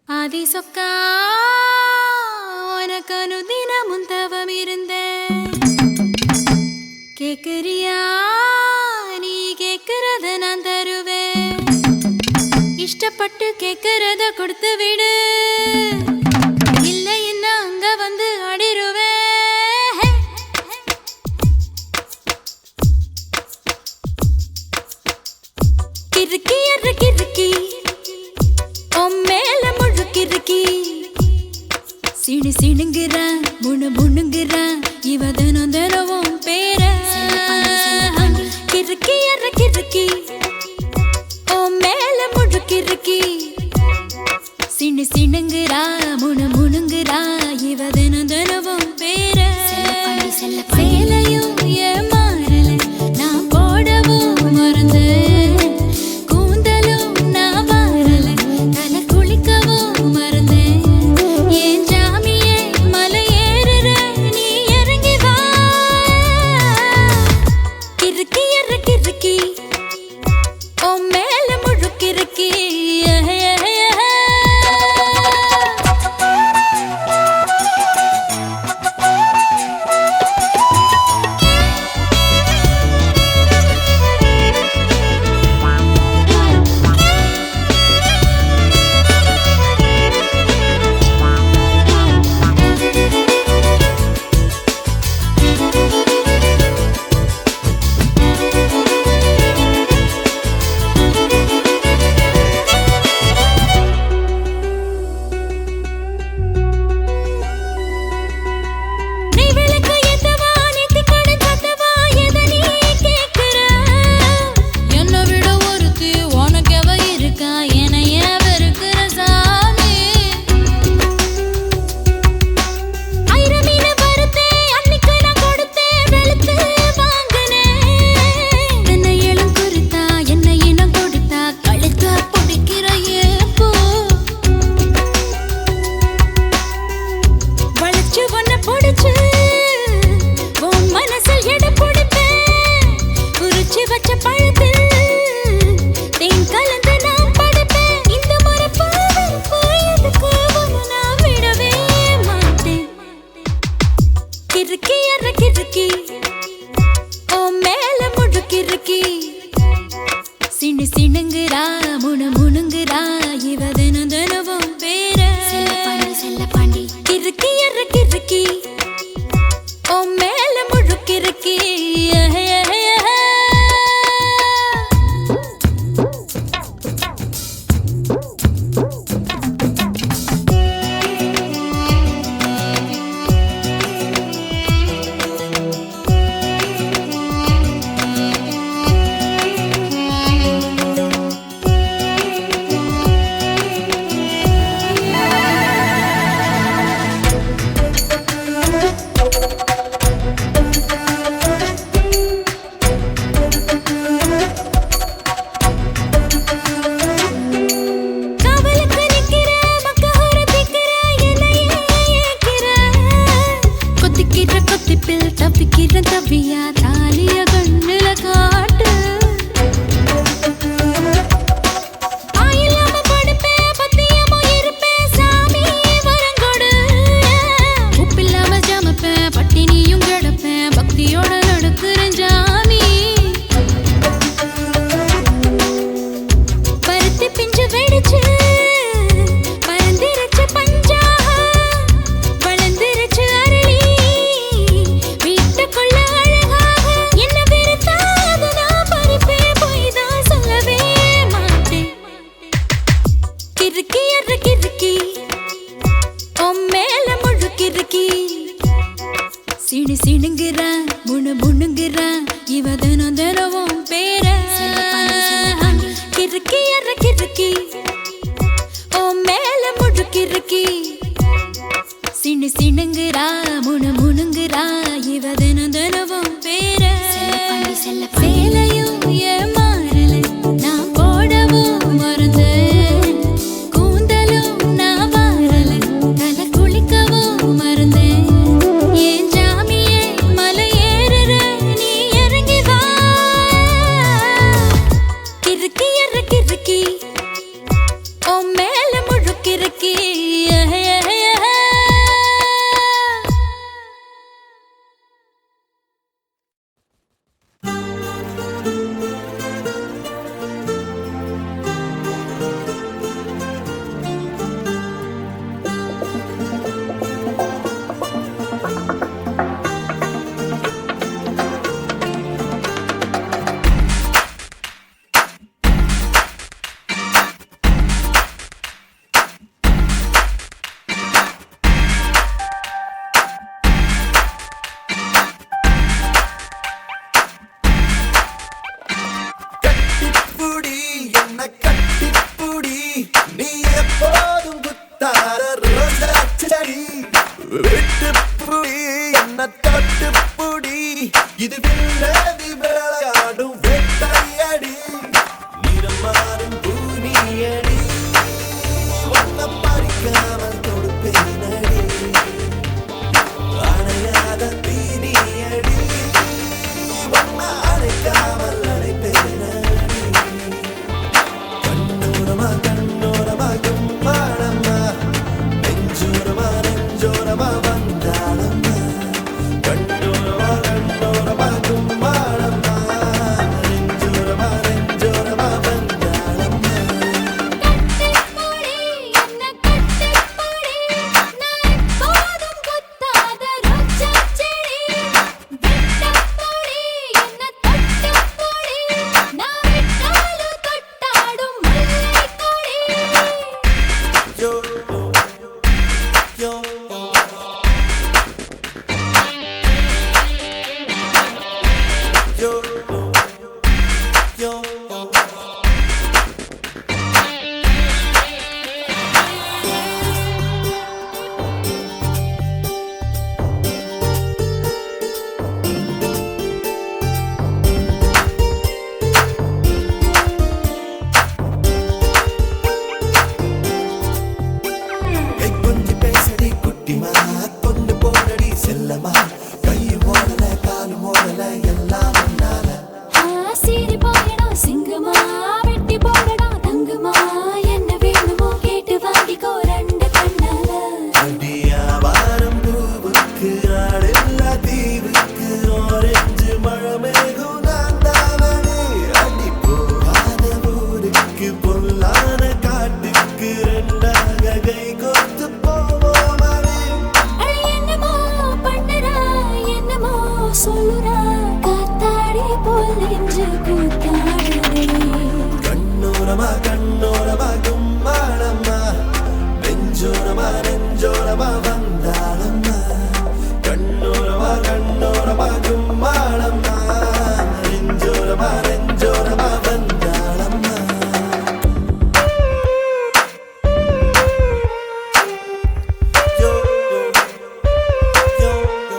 ஆதி சொக்கா உனக்கு அனுதினமும் தவம் இருந்தேன். கேக்குறியா? நீ கேக்குறத நான் தருவேன். இஷ்டப்பட்டு கேக்குறத கொடுத்து விடு, இல்லை என்ன அங்க வந்து அடிருவேன். கிறுக்கி எற கிறுக்கி மேல முழுக்கிருக்கி சிணு சிணுங்குறா முணு முணுங்குறா இவ தினம் தினவும் பேர கிறுக்கி எற கிறுக்கி மேல முழுக்கிருக்கி சிணு சிணுங்குறா முணு முணுங்குறா இவ தினம் தினவும் பேர சேலையும் ஏமாறல நான் போடவும் மறந்து சிணு சிணுங்குறா முணு முணுங்குறா இவ தினம் தினவும் பேர செல்லப்பாண்டி கிறுக்கி எற கிறுக்கி மேல முழுக்கிறுக்கி தவியா தாலிய கண்ணுல காட்டு ஆயில்லாம படுப்பேன் பத்தியமும் இருப்பேன் சாமி வரங்கொடு உப்பில்லாம ஜமப்பேன் பட்டினியும் கிடப்பேன் பக்தியோட நடக்குறேன் ஜாமி பருத்தி பிஞ்சு வெடிச்சு பறந்திருச்சு பஞ்சா வளர்ந்திருச்சு அரளி கிறுக்கி எற கிறுக்கி மேல முழுக்கிறுக்கி சிணு சிணுங்குறா முணு முணுங்குறா இவ தினம் தினவும் பேர கிறுக்கி எற கிறுக்கி மேல முழுக்கிறுக்கி சிணு சிணுங்குறா முணு முணுங்குறா இவ தினம் தினவும் பேர சேலையும் ஏமாறல நான் போடவும் மறந்து மேல முழுக்கிறுக்கி எப்போதும் குத்தாத ரோஜா செடி விட்டு புடி என்ன தொட்டு புடி இது வில்லதி விளையாடும் வெட்டையடி நிறமாறும் பூனியடி ஒன்ன பறிக்காமல் கொடுப்பேனடி அணையாத தீனியடி ஒன்ன அணைக்காமல் அணைப்பேனடி கண்ணோரமா கண்ணோரமா கும்மாளம்மா நெஞ்சோரமா நெஞ்சோரமா வந்தாளம்மா கண்ணோரமா கண்ணோரமா கும்மாளம்மா நெஞ்சோரமா நெஞ்சோரமா வந்தாளம்மா yo yo yo yo கொஞ்சி பேசடி குட்டிமா கொண்டு போனடி செல்லமா கையும் ஓடல காலும் ஓடல எல்லாம் முன்னால சீரி போயடா சிங்கமா வெட்டி போடடா தங்கமா என்ன வேணுமோ கேட்டு வாங்கிக்கோ ரெண்டு கண்ணால அடியா வாரம் பூவுக்கு ஆடில்ல தீவுக்கு ஆரஞ்சு மழை மேகம் நான் தானே அடி போகாத ஊருக்கு பொல்லாத காட்டுக்கு ரெண்டாக கை கோத்து போவோமடி என்னமோ பண்ணுறா என்னமோ சொல்லுறா காத்தாடி போல் நெஞ்சு கூத்தாடுதே கண்ணோரமா கண்ணோரமா கும்மாளம்மா நெஞ்சோரமா நெஞ்சோரமா வந்தாளம்மா கண்ணோரமா கண்ணோரமா கும்மாளம்மா நெஞ்சோரமா நெஞ்சோரமா வந்தாளம்மா yo yo yo yo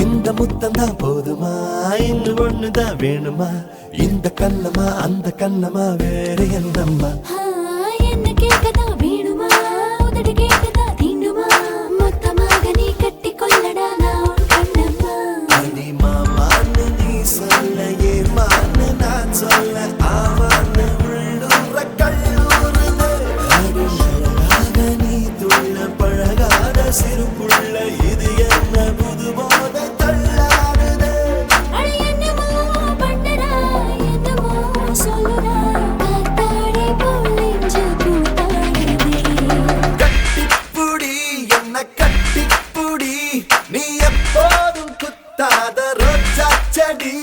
இந்த முத்தம்தான் போதுமா இன்னும் ஒண்ணுதான் வேணுமா இந்த கண்ணமா அந்த கண்ணமா வேற என்னம்மா என்ன கேட்கதா வேணுமா உதடு கேட்கதா தீண்டுமா மொத்தமாக நீ கட்டி கொள்ளடா நான் உன் கண்ணம்மா அடி மாமான்னு நீ சொல்ல ஏமான்னு நான் சொல்ல ஆமான்னு உள்ளூர கல்லூருது அடி அழகாக நீ துள்ள பழகாத சிறு புள்ள இது என்ன புது போதை தள்ளாடுது என்னமோ பண்ணுறா என்னமோ சொல்லுறா காத்தாடி போல் நெஞ்சு கூத்தாடுதே கட்டிப்புடி என்ன கட்டிப்புடி நீ எப்போதும் குத்தாத ரோஜா செடி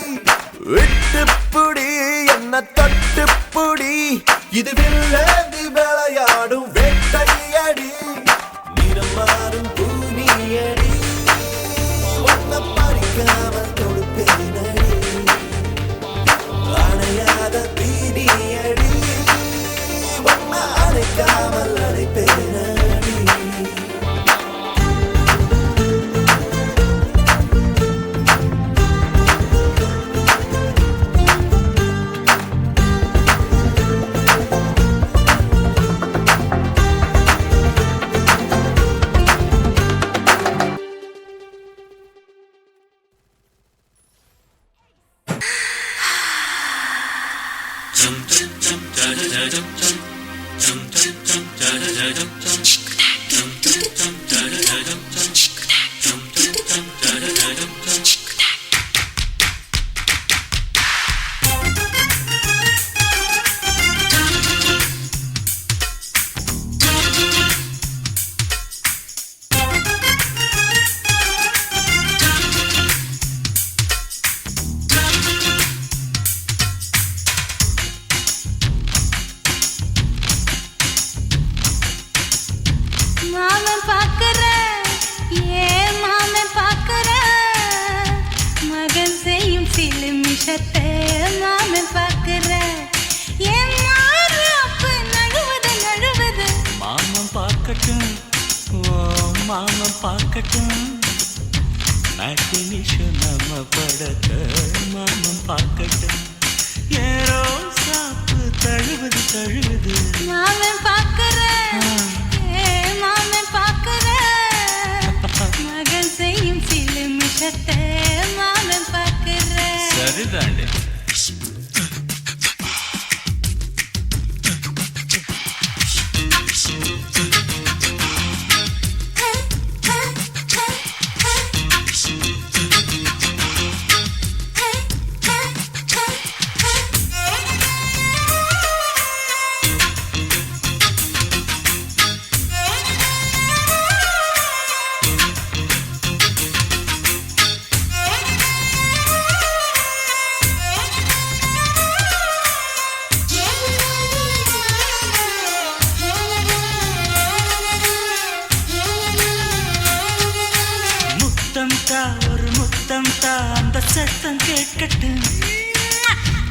விட்டுப்புடி என்ன தொட்டுப்புடி இது வில்லதி விளையாடும் வெட்டையடி நிறம் மாறும் பூனியடி ஒன்ன பறிக்காமல் கொடுப்பேனடி அணையாத தீனியடி ஒன்ன அணைக்காமல் அணைப்பேனடி மேட்டினிஷோ நம்ம படத்தை மாமன் பார்க்கட்டும். ஏரோ சாப்பு தழுவுது தழுவுது மாமன் பார்க்கிறேன், மாமன் பார்க்கிறேன், மகன் செய்யும் சிலு மிஷத்தை மாமன் பார்க்கிறேன். சரிதாண்டே. ஒரு முத்தம் தா அந்த சத்தம் கேட்கட்டும்.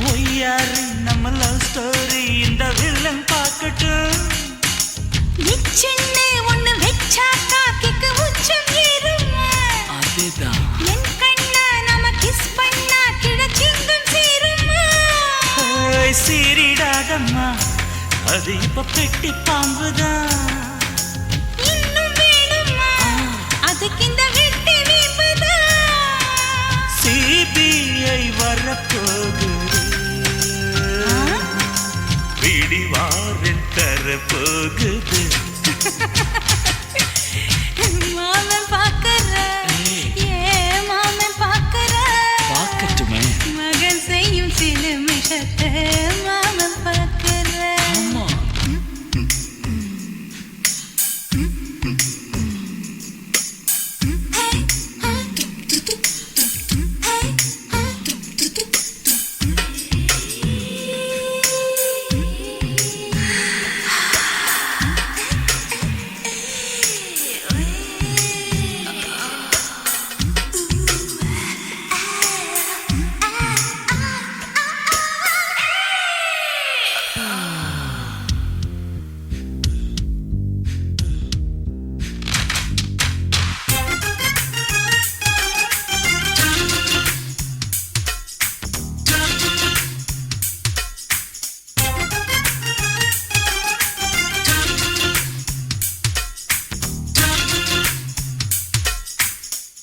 ஒய்யாரு நம்ம லவ் ஸ்டோரி இந்த வில்லன் பார்க்கட்டும். நிச்சயமே ஒண்ணு வெச்சா காக்கிக்கு உச்சம் ஏறுமா. அதுதான் என் கண்ணா நாம கிஸ் பண்ணா கிடச்சிங்கும் சீருமா. சீரிடாதம்மா அது இப்ப பெட்டி பாம்புதான். இன்னும் வேணுமா அதுக்கு இந்த வெட்டி வீம்புதான். சிபிஐ வரப்போகுது பிடிவாரில் தரப்போகுது. மாமன் பார்க்கற, மாமன் பார்க்கற, பார்க்கட்டுமே மகன் செய்யும் சில மிஷத்தை மாமன் பார்க்கற. ஆமா.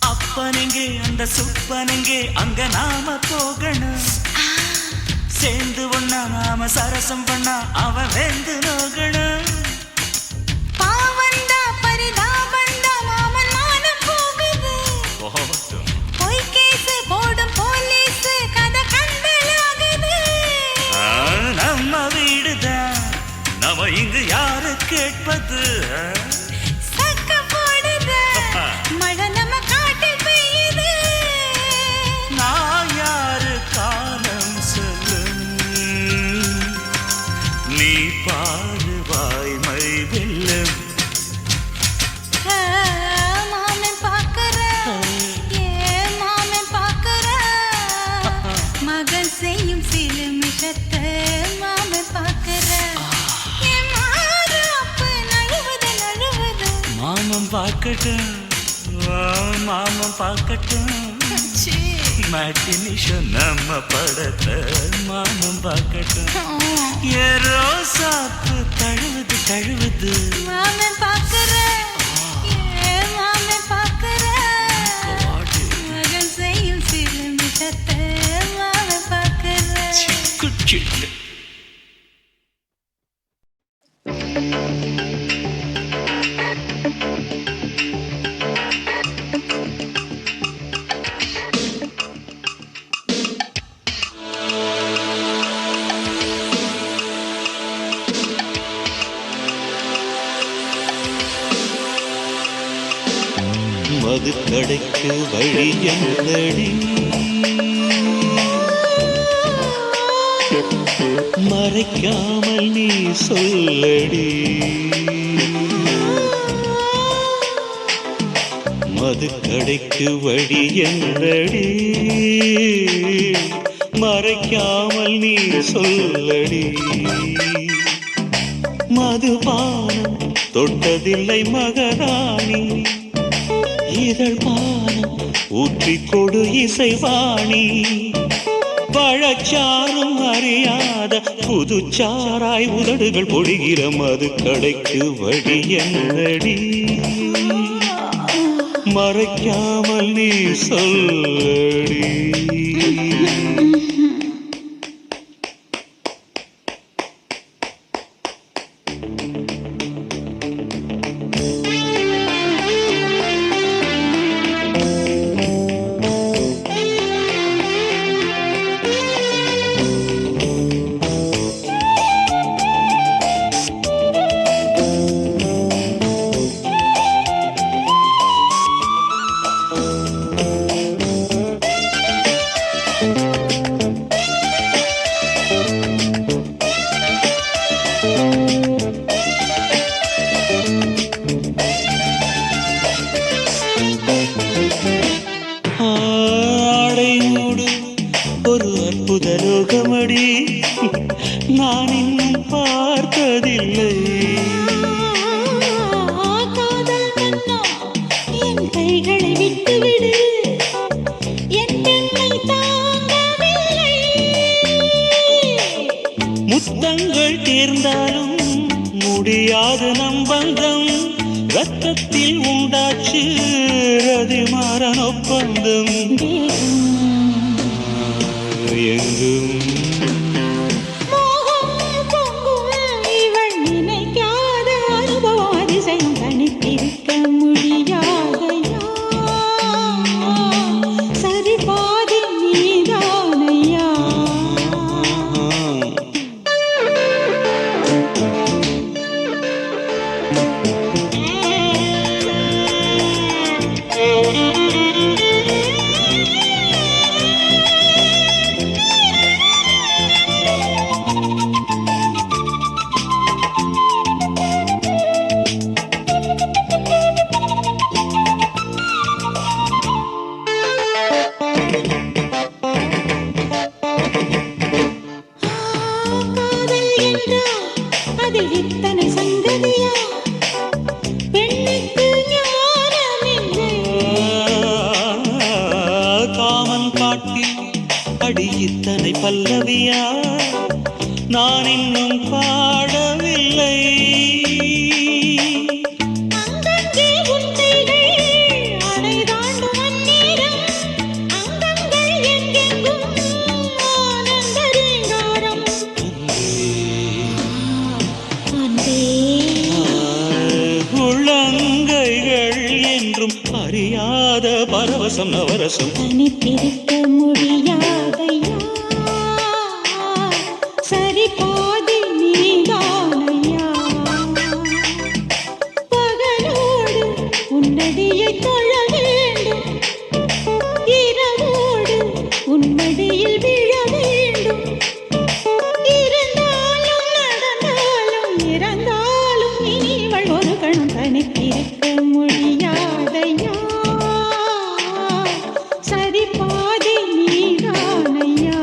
அப்பனெங்கே அந்த சுப்பனெங்கே அங்க நாம போகணும். சேர்ந்து ஒண்ணா நாம சரசம் பண்ணா அவன் வெந்து நோகணும். பாவந்தா பரிதாபந்தா மாமன் மானம் போகுது. பொய் கேஸ் போடும் போலீஸ் கதை கண்டலாகுது. நம்ம வீடுதான் நம்ம இங்கு யாரு கேட்பது. சக்க போடுது மழை நம்ம காட்டில் பெய்யுது. நான் யாரு காலம் சொல்லும் நீ பாரு வாய்மை வெல்லும். மாமன் பார்க்கற, மாமன் பார்க்கற, மகன் செய்யும் சில மிஷத்தை மாமன் பார்க்கற. என் மாறாப்பு நழுவுது நழுவுது. மாமன் பார்க்கட்டும் மாமன் பார்க்கட்டும். மேட்டினிஷோ நம்ம படத்தை மாமன் பார்க்கட்டும். ஏரோ சாப்பு தழுவுது தழுவுது மாமன் பார்க்கற, மாமன் பார்க்கற, மகன் செய்யும் சில மிஷத்தை மாமன் பார்க்கற. குச்சிட்டு. மதுக்கடைக்கு வழி என்னடி மறைக்காமல் நீ சொல்லடி. மதுக்கடைக்கு வழி என்னடி மறைக்காமல் நீ சொல்லடி. மதுபானம் தொட்டதில்லை மகராணி இதழ் பானம் ஊற்றிக் கொடு இசைவாணி பழச்சாரும் அறியாத புதுச்சாராய் உதடுகள் பொழிகிற மது கடைக்கு வழி என்னடி மறைக்காமல் நீ சொல்லடி ஒரு அற்புத ரோகமடி நான் இன்னும் பார்த்ததில்லை காதல் மன்னா என் கைகளை விட்டுவிடு என் பெண்ணை தாங்கவில்லை முத்தங்கள் தேர்ந்தாலும் முடியாது நம் பந்தம் ரத்தத்தில் உண்டாச்சு ரதிமாறன் ஒப்பந்தம் எங்கும் மோகம் பொங்கும் இவள் நினைக்காத அனுபவம் அதிசயம் தனித்திருக்க முடியாதையா சரி பாதி நீதானையா அதில் இத்தனை சங்கதியா பெண்ணுக்கு ஞானமில்லை காமன் காட்டில் அடி இத்தனை பல்லவியா நான் இன்னும் பாடவில்லை அங்கங்கே உண்மைகள் அணை தாண்டும் அந்நேரம் அங்கங்கள் எங்கெங்கும் ஆனந்த ரீங்காரம் அன்பே உள்ளங்கைகள் என்றும் அறியாத பரவசம் நவரசம் தனித்திருக்க முடியாதையா சரி பாதி நீதானையா பகலோடு உன்னடியை தொழ வேண்டும் இரவோடு உன்மடியில் விழ வேண்டும் இருந்தாலும் நடந்தாலும் இறந்தாலும் இனிவள் ஒரு கணம் தனித்திருக்க முடியாதையா சரி பாதி நீதானையா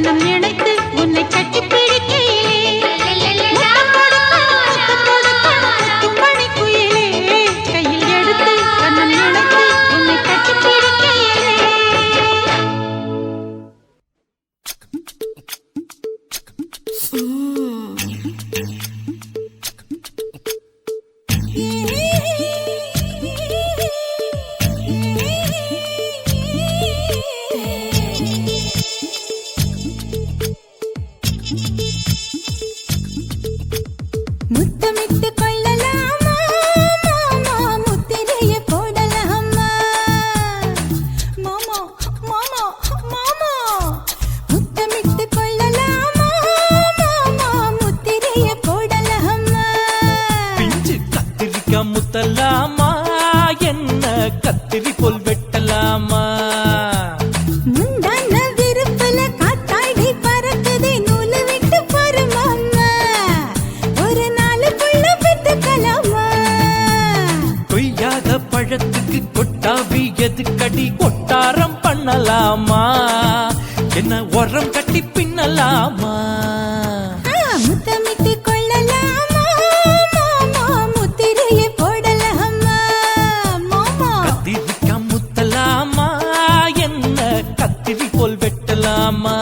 கண்ணம் இணைத்து உன்னை கட்டி பிடிக்கையிலே தும்மணி குயிலே கையில் எடுத்து கண்ணம் இணைத்து உன்னை கட்டி பிடிக்கையிலே முத்தமிட்டு கொள்ளலாமா மாமா முத்திரையை போடலாமா மாமா மாமா மாமா முத்தமிட்டு கொள்ளலாமா மாமா முத்திரையை போடலாமா பிஞ்சு கத்திரிக்காய் முத்தலாமா என்ன கத்திரி போல் வெட்டலாமா முந்தான விருப்பல காத்தாடி பறக்குதே நூலு விட்டு பாரு மாமா ஒரு நாளுக்குள்ள பெத்துக்கலாமா கொய்யாத பழத்துக்கு கொட்டாவி எதுக்கடி கொட்டாரம் பண்ணலாமா என்ன உரம் கட்டி பின்னலாமா முத்தமிட்டு கொள்ளலாமா மாமா முத்திரையை போடலாமா மாமா கத்திரிக்காய் முத்தலாமா என்ன கத்திரி போல் வெட்டலாமா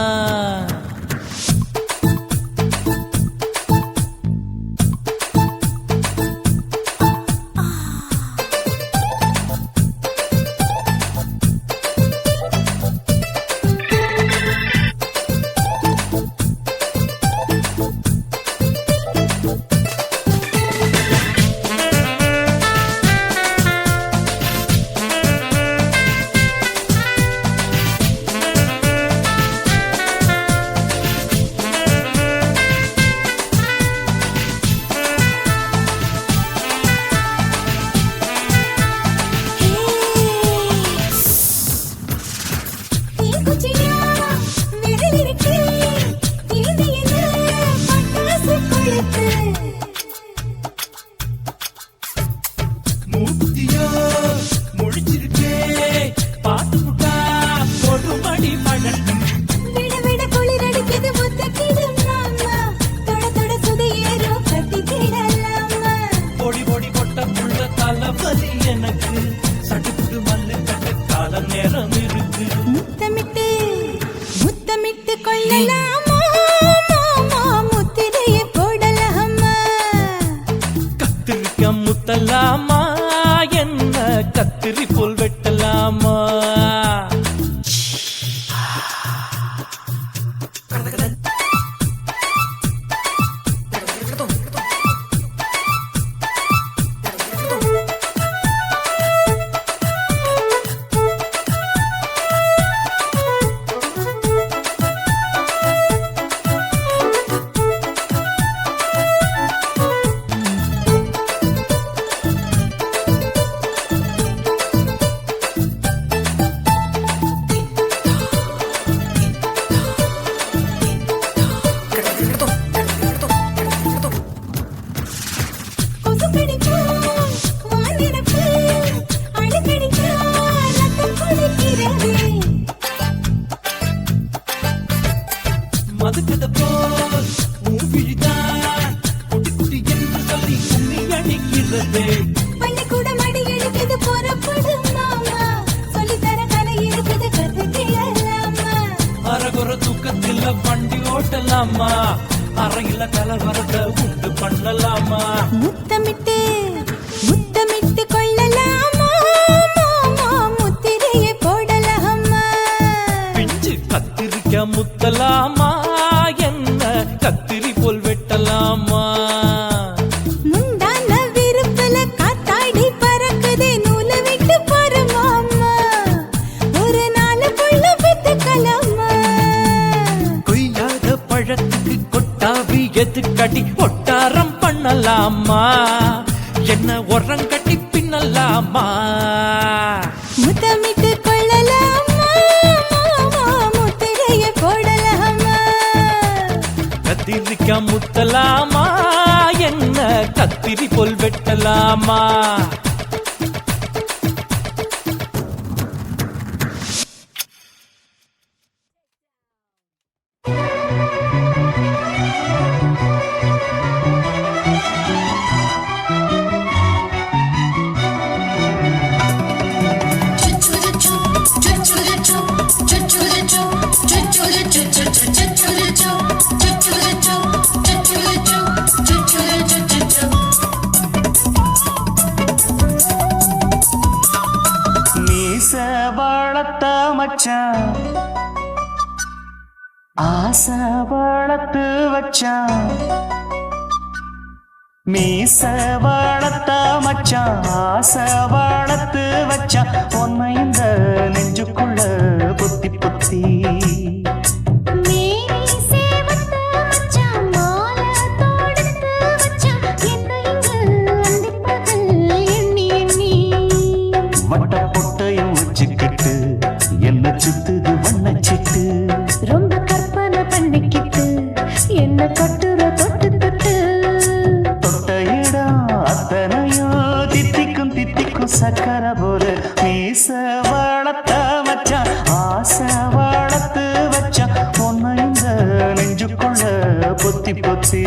தீக்குச்சியா விரல் இருக்கு தீண்டியில பட்டாசு கொளுத்து மூத்தியோ முடிச்சிருக்கே பாத்து புட்டா கொடுமடி பழட்டும் விட விட குளிர் அடிக்குது முத்தக்கிடும் மாமா தொட தொட சுதையேறும் கட்டிக்கிடலாமா பொடி பொடி கொட்ட புள்ள தலைவலி எனக்கு சடுக்கு மல்லு கட்ட கால நேரம் இருக்கு முத்தமிட்டு முத்தமிட்டு கொள்ளலாமா மாமா முத்திரையை போடலாமா கத்திரிக்காய் முத்தலாமா என்ன கத்திரி போல் வெட்டலாமா கொசு கடிச்சா வானிரப்பு அடிக்கடிச்சா ரத்தம் குடிக்கிறது மதுக்கத போல் ஊவிழிதான் குட்டி குட்டி என்று சொல்லி கும்மி அடிக்கிறது பள்ளிக்கூடம் அடி எடுக்குது புறப்படும் மாமா சொல்லித்தர கலை இருக்குது கத்துக்கிடலாமா அரகுற தூக்கத்தில் வண்டி ஓட்டலாமா அறையில கலவரத்தை உண்டு பண்ணலாமா முத்தமிட்டு முத்தமிட்டு கொள்ளலாமா மாமா முத்திரையை போடலாமா பிஞ்சு கத்திரிக்காய் முத்தலாமா என்ன கத்திரி போல் வெட்டலாமா முந்தான விருப்பல காத்தாடி பறக்குதே நூலு விட்டு பாரு மாமா ஒரு நாளுக்குள்ள பெத்துக்கலாமா கொய்யாத பழத்துக்கு கொட்டாவி எதுக்கடி ஒட்டாரம் பண்ணலாமா என்ன உரம் கட்டி பின்னலாமா முத்தமிட்டு கொள்ளலாமா மாமா முத்திரையை போடலாமா கத்திரிக்காய் முத்தலாமா என்ன கத்திரி போல் வெட்டலாமா ஆசை வளர்த்து வச்சான் மீச வளர்த்த மச்சான் ஆசை வளர்த்து வச்சான் உன்னை இந்த நெஞ்சுக்குள்ள பொத்தி பொத்தி மேனி சேவத்த மச்சான் மாலை தொடுத்து வச்சான் என்னை இங்கு அந்திப்பகல் எண்ணி எண்ணி வட்ட பொட்டையும் வச்சுக்கிட்டு என்ன சுத்துது வண்ணச்சிட்டு ரொம்ப கற்பனை பண்ணிக்கிட்டு என்ன கட்டுற தொட்டு தொட்டு தொட்ட இடம் அத்தனையும் தித்திக்கும் தித்திக்கும் சக்கரை போல மீச வளர்த்த மச்சான் ஆசை வளர்த்து வச்சான் உன்னை இந்த நெஞ்சுக்குள்ள பொத்தி பொத்தி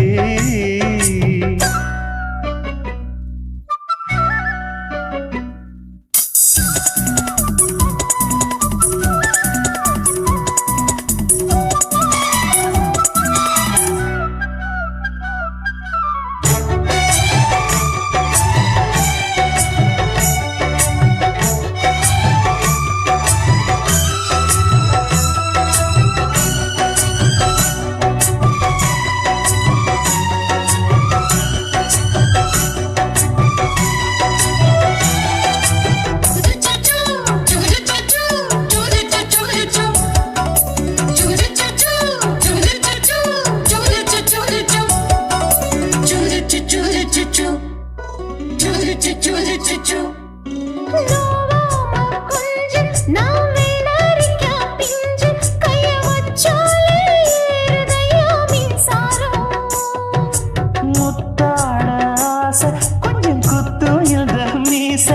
கொஞ்சம் குத்தும் இந்த மீச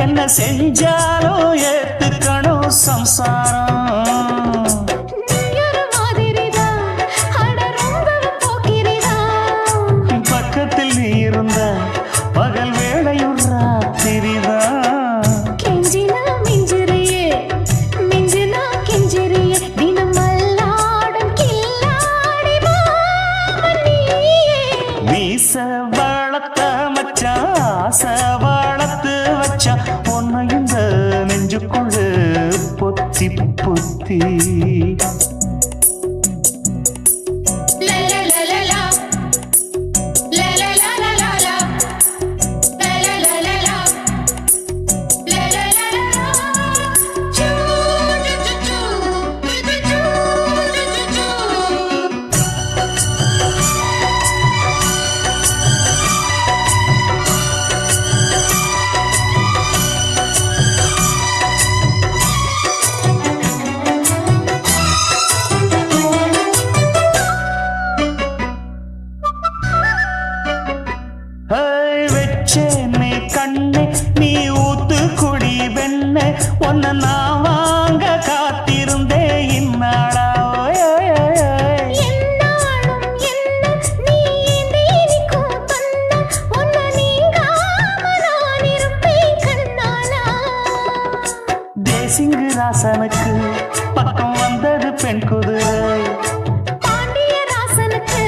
என்ன செஞ்சாலும் ஏத்துக்கணும் சம்சாரம் பக்கத்தில் நீ இருந்த பகல் வேளையும் ராத்திரிதான் கெஞ்சினா மிஞ்சிறியே மிஞ்சினா கெஞ்சிறியே தினமல்லாடும் கில்லாடி மாமணியே மீச வளர்த்த மச்சான் ஆசை வளர்த்து வச்சான் உன்னை இந்த நெஞ்சுக்குள்ள பொத்தி பொத்தி வச்சேனே கண்ணே நீ ஊத்து குடி வெண்ணே உன்னை நான் வாங்க காத்திருந்தே இந்நாளா என்னாலும் என்ன நீ நீரிக்கும் கண்ணா உன்னை நீங்காம நான் இருப்பேன் கண்ணாலா தேசிங்கு ராசனுக்கு பக்கம் வந்தது பெண் குதிரை பாண்டியராசனுக்கு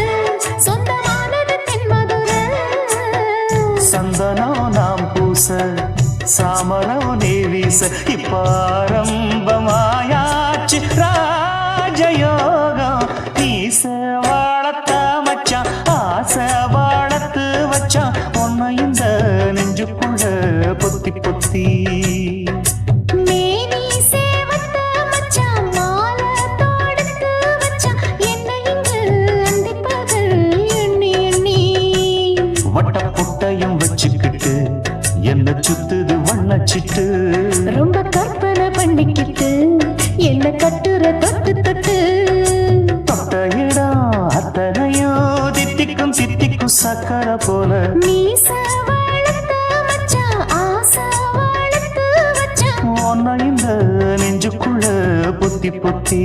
சொந்தமானது தென்மதுரை சந்தனம் நாம் பூச சாமரம் நீ வீச இப்பாரம்பமாயாச்சு ராஜயோகம் நீச வளர்த்த மச்சான் ஆசை வளர்த்து வச்சான் உன்னை இந்த நெஞ்சுக்குள்ள பொத்தி பொத்தி மேனி சேவத்த மச்சான் மாலை தொடுத்து வச்சான் என்னை இங்கு அந்திப்பகல் எண்ணி எண்ணி வட்ட புட்டையும் வச்சுக்கிட்டு என்ன சுத்துது வண்ணச்சிட்டு ரொம்ப கற்பனை பண்ணிக்கிட்டு என்ன கட்டுற தொட்டு தொட்டு தொட்ட இடம் அத்தனையும் தித்திக்கும் தித்திக்கும் சக்கரை போல மீச வளர்த்த மச்சான் ஆசை வளர்த்து வச்சான் உன்னை இந்த நெஞ்சுக்குள்ள பொத்தி பொத்தி